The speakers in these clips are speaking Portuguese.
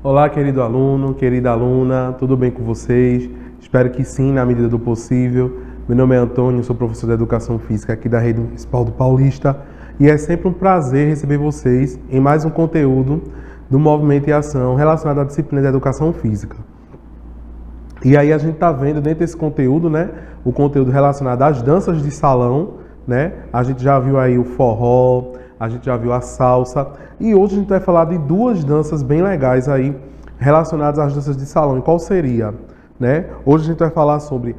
Olá, querido aluno, querida aluna, tudo bem com vocês? Espero que sim, na medida do possível. Meu nome é Antônio, sou professor de Educação Física aqui da Rede Municipal do Paulista e é sempre um prazer receber vocês em mais um conteúdo do Movimento e Ação relacionado à disciplina de Educação Física. E aí a gente está vendo dentro desse conteúdo, né, o conteúdo relacionado às danças de salão, né? A gente já viu aí o forró, a gente já viu a salsa e hoje a gente vai falar de duas danças bem legais aí relacionadas às danças de salão. E qual seria, né? Hoje a gente vai falar sobre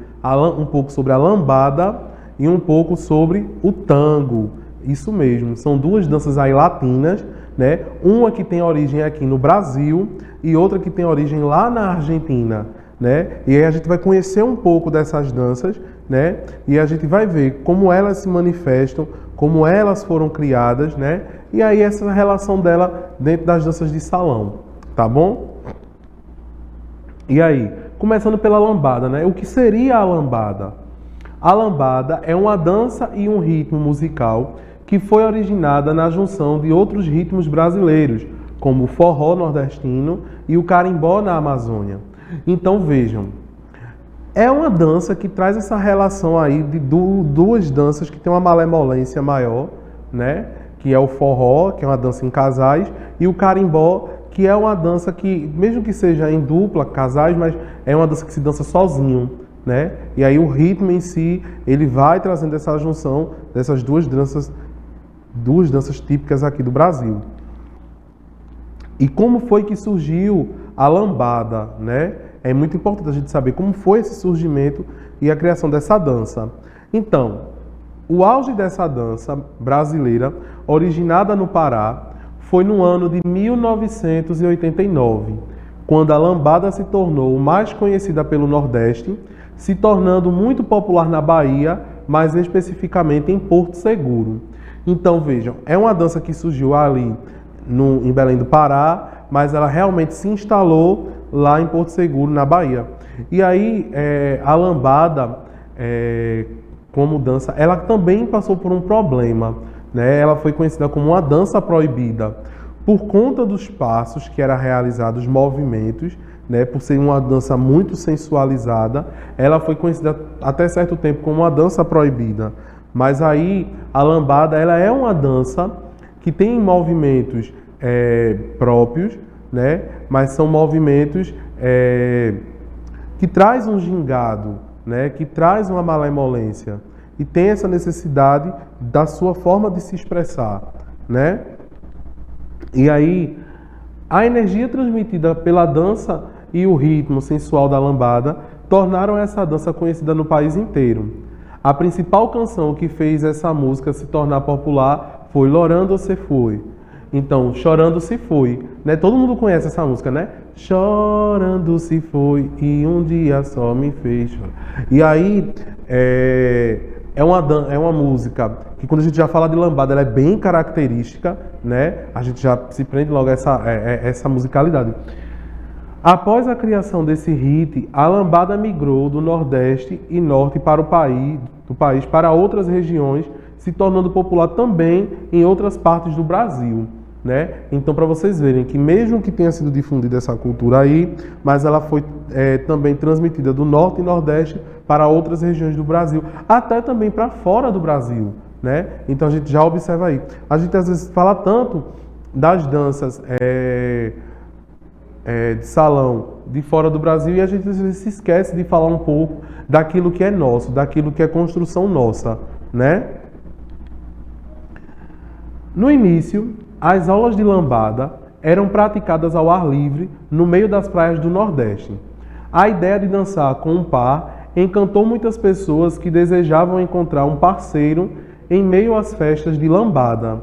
um pouco sobre a lambada e um pouco sobre o tango. Isso mesmo, são duas danças aí latinas, né? Uma que tem origem aqui no Brasil e outra que tem origem lá na Argentina, né? E aí a gente vai conhecer um pouco dessas danças, né? E a gente vai ver como elas se manifestam, como elas foram criadas, né? E aí essa relação dela dentro das danças de salão, tá bom? E aí, começando pela lambada, né? O que seria a lambada? A lambada é uma dança e um ritmo musical que foi originada na junção de outros ritmos brasileiros, como o forró nordestino e o carimbó na Amazônia. Então vejam, é uma dança que traz essa relação aí de duas danças que tem uma malemolência maior, né? Que é o forró, que é uma dança em casais, e o carimbó, que é uma dança que, mesmo que seja em dupla, casais, mas é uma dança que se dança sozinho, né? E aí o ritmo em si, ele vai trazendo essa junção dessas duas danças típicas aqui do Brasil. E como foi que surgiu a lambada, né? É muito importante a gente saber como foi esse surgimento e a criação dessa dança. Então, o auge dessa dança brasileira, originada no Pará, foi no ano de 1989, quando a lambada se tornou mais conhecida pelo Nordeste, se tornando muito popular na Bahia, mais especificamente em Porto Seguro. Então, vejam, é uma dança que surgiu ali em Belém do Pará, mas ela realmente se instalou lá em Porto Seguro, na Bahia. E aí, a lambada, como dança, ela também passou por um problema, né? Ela foi conhecida como uma dança proibida, por conta dos passos que eram realizados, os movimentos, né? Por ser uma dança muito sensualizada, ela foi conhecida até certo tempo como uma dança proibida. Mas aí, a lambada, ela é uma dança que tem movimentos próprios, né? Mas são movimentos que traz um gingado, né? Que traz uma malemolência e tem essa necessidade da sua forma de se expressar, né? E aí a energia transmitida pela dança e o ritmo sensual da lambada tornaram essa dança conhecida no país inteiro. A principal canção que fez essa música se tornar popular foi Lorando Você Foi. Então, Chorando Se Foi, né? Todo mundo conhece essa música, né? Chorando se foi e um dia só me fez chorar. E aí, é uma música que quando a gente já fala de lambada, ela é bem característica, né? A gente já se prende logo a essa musicalidade. Após a criação desse hit, a lambada migrou do Nordeste e Norte para do país para outras regiões, se tornando popular também em outras partes do Brasil, né? Então, para vocês verem que mesmo que tenha sido difundida essa cultura aí, mas ela foi também transmitida do Norte e Nordeste para outras regiões do Brasil, até também para fora do Brasil, né? Então, a gente já observa aí. A gente às vezes fala tanto das danças de salão de fora do Brasil e a gente às vezes se esquece de falar um pouco daquilo que é nosso, daquilo que é construção nossa, né? No início, as aulas de lambada eram praticadas ao ar livre no meio das praias do Nordeste. A ideia de dançar com um par encantou muitas pessoas que desejavam encontrar um parceiro em meio às festas de lambada.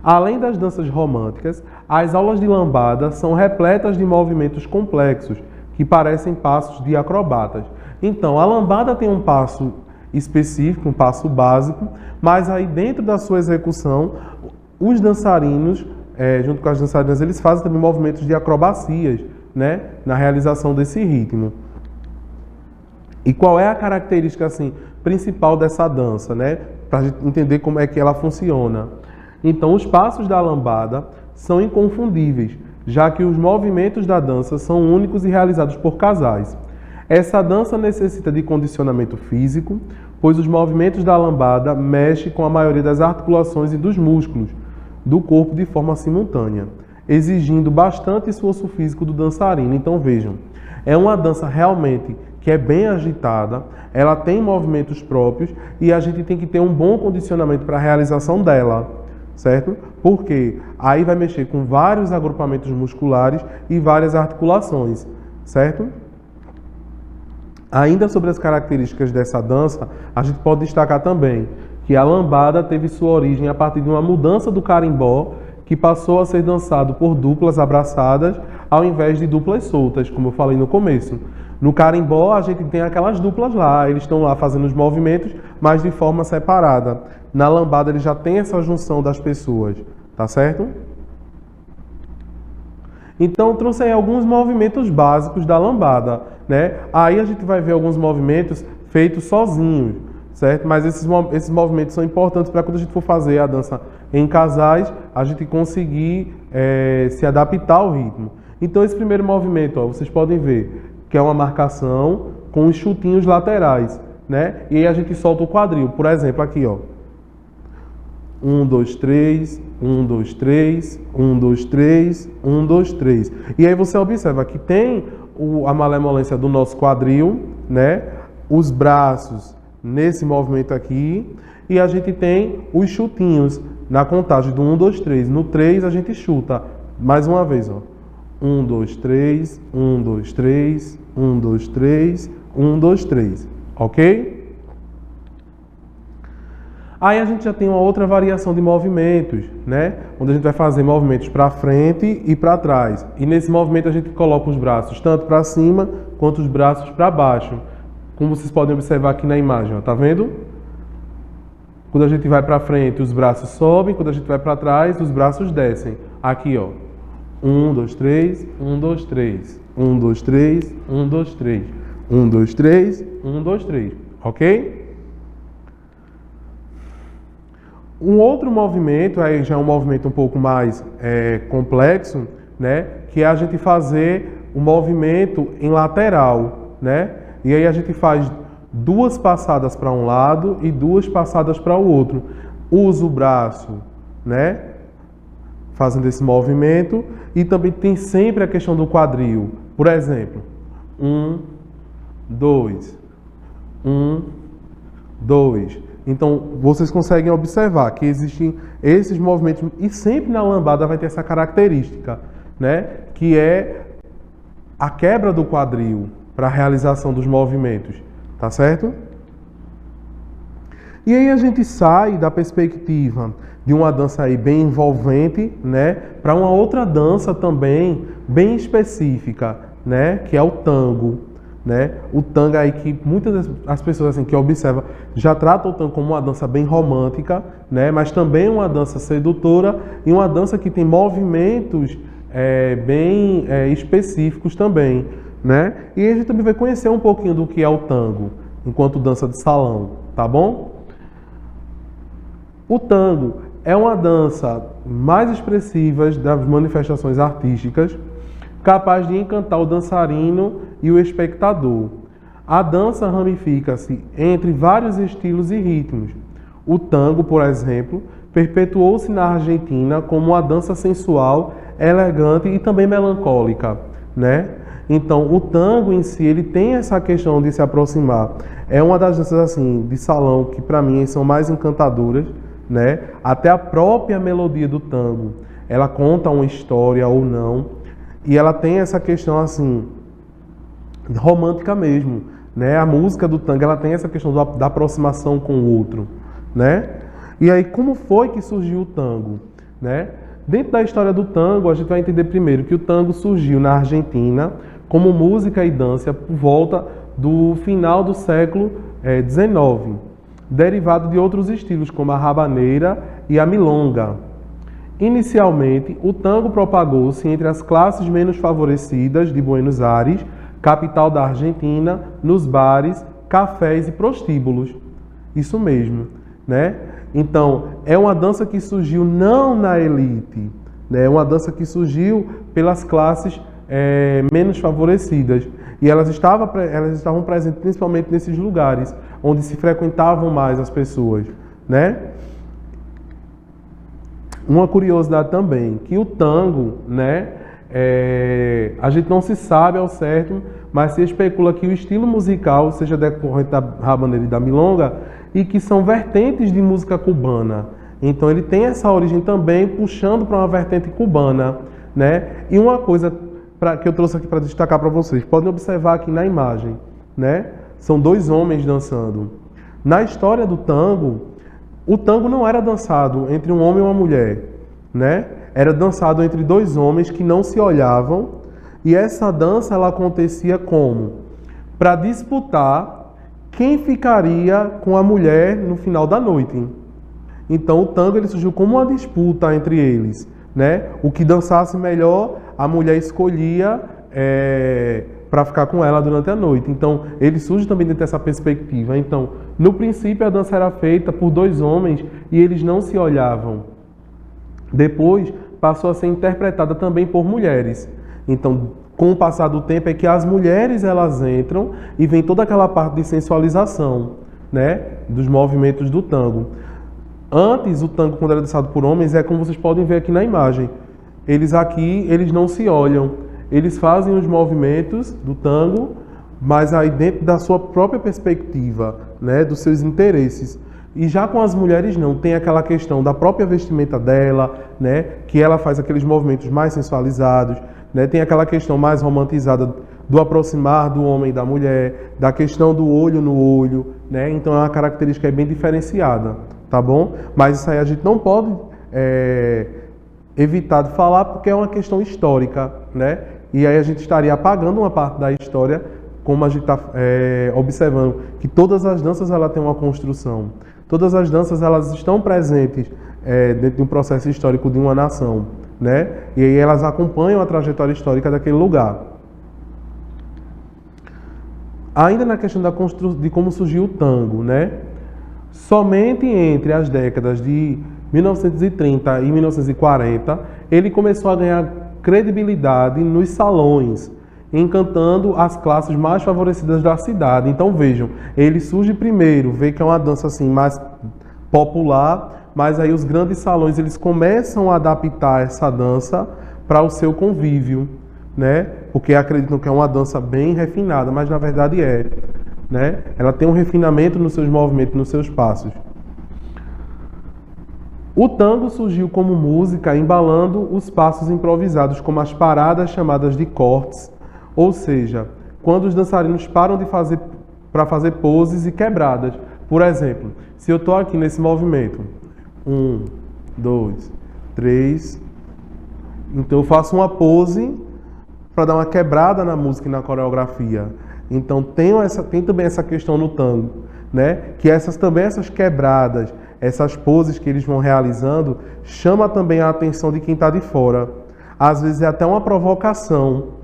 Além das danças românticas, as aulas de lambada são repletas de movimentos complexos, que parecem passos de acrobatas. Então, a lambada tem um passo específico, um passo básico, mas aí dentro da sua execução, os dançarinos, junto com as dançarinas, eles fazem também movimentos de acrobacias, né, na realização desse ritmo. E qual é a característica assim, principal dessa dança, né, para a gente entender como é que ela funciona? Então, os passos da lambada são inconfundíveis, já que os movimentos da dança são únicos e realizados por casais. Essa dança necessita de condicionamento físico, pois os movimentos da lambada mexem com a maioria das articulações e dos músculos do corpo de forma simultânea, exigindo bastante esforço físico do dançarino. Então vejam, é uma dança realmente que é bem agitada, ela tem movimentos próprios e a gente tem que ter um bom condicionamento para a realização dela, certo? Porque aí vai mexer com vários agrupamentos musculares e várias articulações, certo? Ainda sobre as características dessa dança, a gente pode destacar também que a lambada teve sua origem a partir de uma mudança do carimbó, que passou a ser dançado por duplas abraçadas ao invés de duplas soltas, como eu falei no começo. No carimbó a gente tem aquelas duplas lá, eles estão lá fazendo os movimentos, mas de forma separada. Na lambada ele já tem essa junção das pessoas, tá certo? Então, eu trouxe aí alguns movimentos básicos da lambada, né? Aí a gente vai ver alguns movimentos feitos sozinhos, certo? Mas esses movimentos são importantes para quando a gente for fazer a dança em casais, a gente conseguir se adaptar ao ritmo. Então, esse primeiro movimento, ó, vocês podem ver que é uma marcação com os chutinhos laterais, né? E aí a gente solta o quadril. Por exemplo, aqui, ó. 1, 2, 3, 1, 2, 3, 1, 2, 3, 1, 2, 3. E aí você observa que tem a malemolência do nosso quadril, né? Os braços nesse movimento aqui. E a gente tem os chutinhos na contagem do 1, 2, 3. No 3 a gente chuta. Mais uma vez, ó. 1, 2, 3, 1, 2, 3, 1, 2, 3, 1, 2, 3. Ok? Aí a gente já tem uma outra variação de movimentos, né? Onde a gente vai fazer movimentos para frente e para trás. E nesse movimento a gente coloca os braços tanto para cima quanto os braços para baixo. Como vocês podem observar aqui na imagem, ó, tá vendo? Quando a gente vai para frente, os braços sobem. Quando a gente vai para trás, os braços descem. Aqui, ó. 1, 2, 3, 1, 2, 3. 1, 2, 3, 1, 2, 3. 1, 2, 3, 1, 2, 3. Ok? Um outro movimento, aí já é um movimento um pouco mais complexo, né? Que é a gente fazer o movimento em lateral, né? E aí a gente faz 2 passadas para um lado e 2 passadas para o outro. Usa o braço, né? Fazendo esse movimento. E também tem sempre a questão do quadril. Por exemplo, 1, 2, 1, 2. Então, vocês conseguem observar que existem esses movimentos e sempre na lambada vai ter essa característica, né? Que é a quebra do quadril para a realização dos movimentos, tá certo? E aí a gente sai da perspectiva de uma dança aí bem envolvente, né? Para uma outra dança também bem específica, né? Que é o tango. Né? O tango aí que muitas das pessoas assim, que observam já tratam o tango como uma dança bem romântica, né? Mas também uma dança sedutora e uma dança que tem movimentos bem específicos também, né? E a gente também vai conhecer um pouquinho do que é o tango enquanto dança de salão, tá bom? O tango é uma dança mais expressiva das manifestações artísticas, capaz de encantar o dançarino e o espectador. A dança ramifica-se entre vários estilos e ritmos. O tango, por exemplo, perpetuou-se na Argentina como uma dança sensual, elegante e também melancólica, né? Então, o tango em si, ele tem essa questão de se aproximar. É uma das danças assim de salão que para mim são mais encantadoras, né? Até a própria melodia do tango, ela conta uma história ou não. E ela tem essa questão assim romântica mesmo, né? A música do tango, ela tem essa questão da aproximação com o outro, né? E aí como foi que surgiu o tango, né? Dentro da história do tango, a gente vai entender primeiro que o tango surgiu na Argentina como música e dança por volta do final do século XIX, derivado de outros estilos como a rabaneira e a milonga. Inicialmente, o tango propagou-se entre as classes menos favorecidas de Buenos Aires, capital da Argentina, nos bares, cafés e prostíbulos. Isso mesmo, né? Então, é uma dança que surgiu não na elite, né? É uma dança que surgiu pelas classes menos favorecidas. E elas estavam presentes principalmente nesses lugares, onde se frequentavam mais as pessoas, né? Uma curiosidade também, que o tango, né? A gente não se sabe ao certo, mas se especula que o estilo musical seja decorrente da rabaneira e da milonga, e que são vertentes de música cubana. Então ele tem essa origem também, puxando para uma vertente cubana, né? E uma coisa que eu trouxe aqui para destacar para vocês, podem observar aqui na imagem, né? São dois homens dançando. Na história do tango, o tango não era dançado entre um homem e uma mulher, né? Era dançado entre dois homens que não se olhavam, e essa dança ela acontecia como? Para disputar quem ficaria com a mulher no final da noite. Então o tango ele surgiu como uma disputa entre eles, né? O que dançasse melhor, a mulher escolhia para ficar com ela durante a noite. Então ele surge também dentro dessa perspectiva. Então, no princípio a dança era feita por dois homens e eles não se olhavam. Depois passou a ser interpretada também por mulheres. Então, com o passar do tempo é que as mulheres elas entram e vem toda aquela parte de sensualização, né, dos movimentos do tango. Antes, o tango, quando era dançado por homens, é como vocês podem ver aqui na imagem. Eles não se olham. Eles fazem os movimentos do tango, mas aí dentro da sua própria perspectiva, né, dos seus interesses. E já com as mulheres não, tem aquela questão da própria vestimenta dela, né, que ela faz aqueles movimentos mais sensualizados, né, tem aquela questão mais romantizada do aproximar do homem e da mulher, da questão do olho no olho, né, então é uma característica bem diferenciada, tá bom? Mas isso aí a gente não pode evitar de falar porque é uma questão histórica, né, e aí a gente estaria apagando uma parte da história, como a gente está observando, que todas as danças ela têm uma construção. Todas as danças elas estão presentes dentro de um processo histórico de uma nação, né? E aí elas acompanham a trajetória histórica daquele lugar. Ainda na questão de como surgiu o tango, né? Somente entre as décadas de 1930 e 1940, ele começou a ganhar credibilidade nos salões, encantando as classes mais favorecidas da cidade. Então vejam, ele surge primeiro, vê que é uma dança assim mais popular, mas aí os grandes salões eles começam a adaptar essa dança para o seu convívio, né? Porque acreditam que é uma dança bem refinada, mas na verdade né? Ela tem um refinamento nos seus movimentos, nos seus passos. O tango surgiu como música embalando os passos improvisados, como as paradas chamadas de cortes, ou seja, quando os dançarinos param para fazer poses e quebradas. Por exemplo, se eu estou aqui nesse movimento, 1, 2, 3, então eu faço uma pose para dar uma quebrada na música e na coreografia. Então tem também essa questão no tango, né? Que essas quebradas, essas poses que eles vão realizando, chama também a atenção de quem está de fora. Às vezes é até uma provocação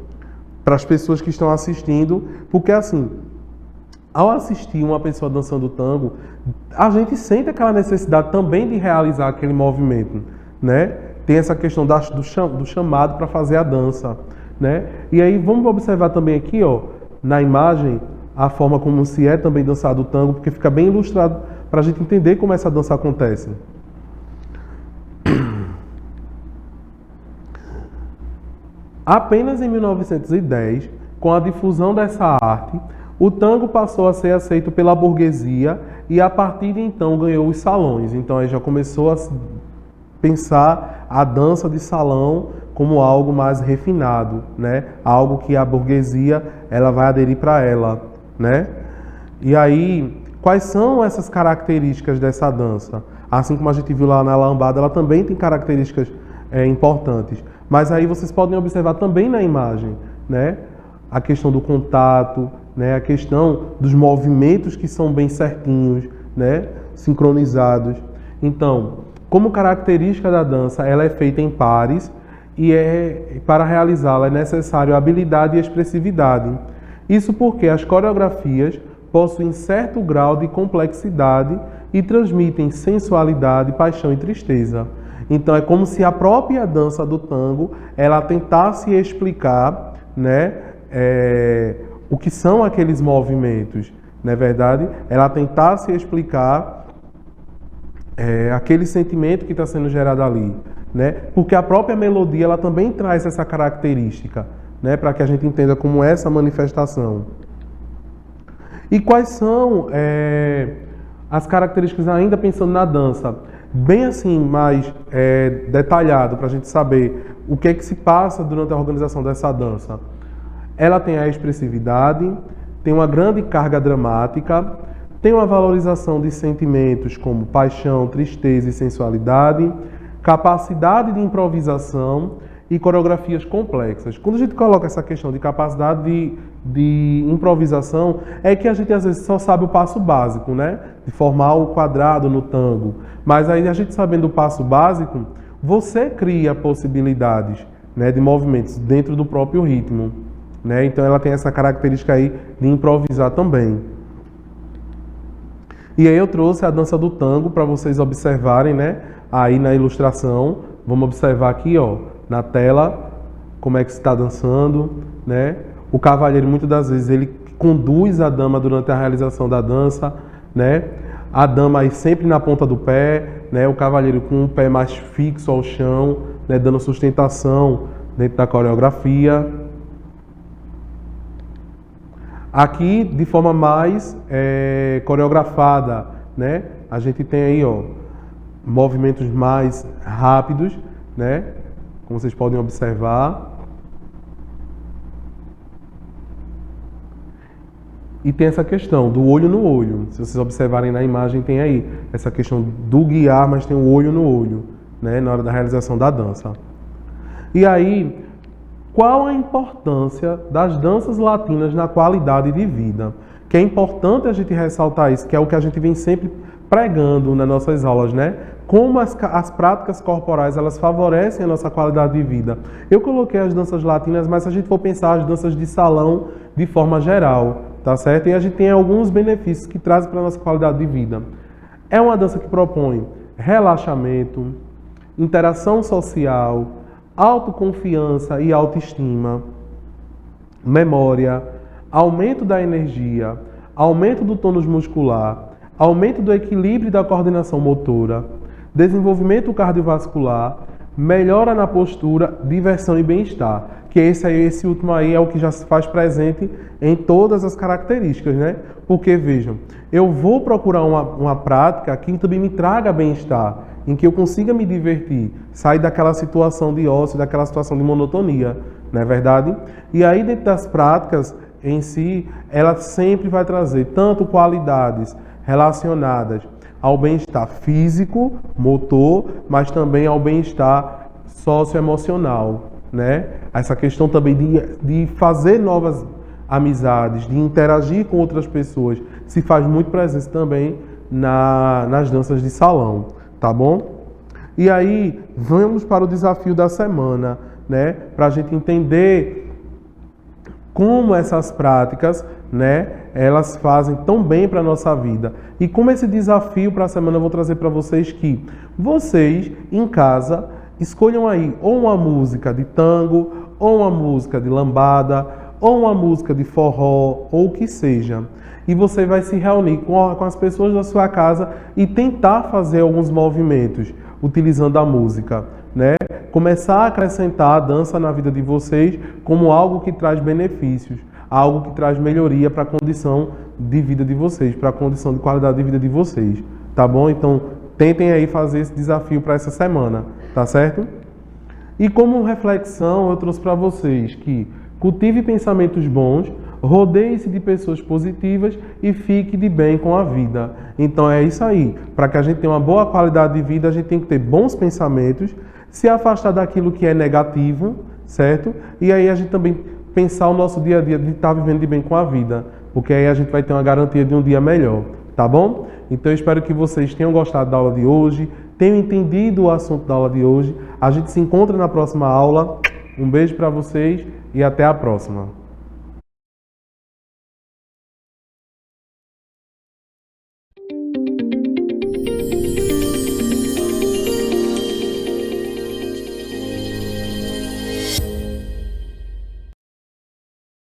para as pessoas que estão assistindo, porque assim, ao assistir uma pessoa dançando tango, a gente sente aquela necessidade também de realizar aquele movimento, né? Tem essa questão do chamado para fazer a dança, né? E aí vamos observar também aqui, ó, na imagem, a forma como se é também dançado o tango, porque fica bem ilustrado para a gente entender como essa dança acontece. Apenas em 1910, com a difusão dessa arte, o tango passou a ser aceito pela burguesia e a partir de então ganhou os salões. Então aí já começou a pensar a dança de salão como algo mais refinado, né? Algo que a burguesia ela vai aderir para ela, né? E aí, quais são essas características dessa dança? Assim como a gente viu lá na lambada, ela também tem características importantes. Mas aí vocês podem observar também na imagem, né? A questão do contato, né? A questão dos movimentos que são bem certinhos, né? Sincronizados. Então, como característica da dança, ela é feita em pares e para realizá-la é necessário habilidade e expressividade. Isso porque as coreografias possuem certo grau de complexidade e transmitem sensualidade, paixão e tristeza. Então é como se a própria dança do tango ela tentasse explicar, né, o que são aqueles movimentos, não é verdade? Ela tentasse explicar aquele sentimento que está sendo gerado ali, né? Porque a própria melodia ela também traz essa característica, né, para que a gente entenda como é essa manifestação. E quais são as características, ainda pensando na dança, bem assim, mais detalhado, para a gente saber o que é que se passa durante a organização dessa dança. Ela tem a expressividade, tem uma grande carga dramática, tem uma valorização de sentimentos como paixão, tristeza e sensualidade, capacidade de improvisação e coreografias complexas. Quando a gente coloca essa questão de capacidade de improvisação, é que a gente às vezes só sabe o passo básico, né? De formar o quadrado no tango. Mas aí a gente sabendo o passo básico, você cria possibilidades, né, de movimentos dentro do próprio ritmo, né? Então ela tem essa característica aí de improvisar também. E aí eu trouxe a dança do tango para vocês observarem, né? Aí na ilustração, vamos observar aqui, ó, na tela, como é que se está dançando, né? O cavalheiro, muitas das vezes, ele conduz a dama durante a realização da dança, né? A dama aí sempre na ponta do pé, né? O cavalheiro com o pé mais fixo ao chão, né? Dando sustentação dentro da coreografia. Aqui, de forma mais coreografada, né? A gente tem aí, ó, movimentos mais rápidos, né? Como vocês podem observar. E tem essa questão do olho no olho. Se vocês observarem na imagem, tem aí essa questão do guiar, mas tem o olho no olho, né? Na hora da realização da dança. E aí, qual a importância das danças latinas na qualidade de vida? Que é importante a gente ressaltar isso, que é o que a gente vem sempre pregando nas nossas aulas, né? Como as práticas corporais, elas favorecem a nossa qualidade de vida. Eu coloquei as danças latinas, mas se a gente for pensar as danças de salão de forma geral, tá certo? E a gente tem alguns benefícios que trazem para a nossa qualidade de vida. É uma dança que propõe relaxamento, interação social, autoconfiança e autoestima, memória, aumento da energia, aumento do tônus muscular, aumento do equilíbrio e da coordenação motora, desenvolvimento cardiovascular, melhora na postura, diversão e bem-estar. Que esse último aí é o que já se faz presente em todas as características, né? Porque, vejam, eu vou procurar uma prática que também me traga bem-estar, em que eu consiga me divertir, sair daquela situação de ócio, daquela situação de monotonia, não é verdade? E aí, dentro das práticas em si, ela sempre vai trazer tanto qualidades relacionadas ao bem-estar físico, motor, mas também ao bem-estar socioemocional, né? Essa questão também de fazer novas amizades, de interagir com outras pessoas, se faz muito presente também nas danças de salão, tá bom? E aí, vamos para o desafio da semana, né? Para a gente entender como essas práticas, né, elas fazem tão bem para a nossa vida. E como esse desafio para a semana eu vou trazer para vocês que vocês, em casa, escolham aí ou uma música de tango, ou uma música de lambada, ou uma música de forró, ou o que seja. E você vai se reunir com as pessoas da sua casa e tentar fazer alguns movimentos utilizando a música, né? Começar a acrescentar a dança na vida de vocês como algo que traz benefícios, algo que traz melhoria para a condição de vida de vocês, para a condição de qualidade de vida de vocês, tá bom? Então, tentem aí fazer esse desafio para essa semana, tá certo? E como reflexão, eu trouxe para vocês que cultive pensamentos bons, rodeie-se de pessoas positivas e fique de bem com a vida. Então é isso aí. Para que a gente tenha uma boa qualidade de vida, a gente tem que ter bons pensamentos, se afastar daquilo que é negativo, certo? E aí a gente também pensar o nosso dia a dia de estar vivendo de bem com a vida, porque aí a gente vai ter uma garantia de um dia melhor, tá bom? Então eu espero que vocês tenham gostado da aula de hoje, tenham entendido o assunto da aula de hoje. A gente se encontra na próxima aula. Um beijo para vocês e até a próxima.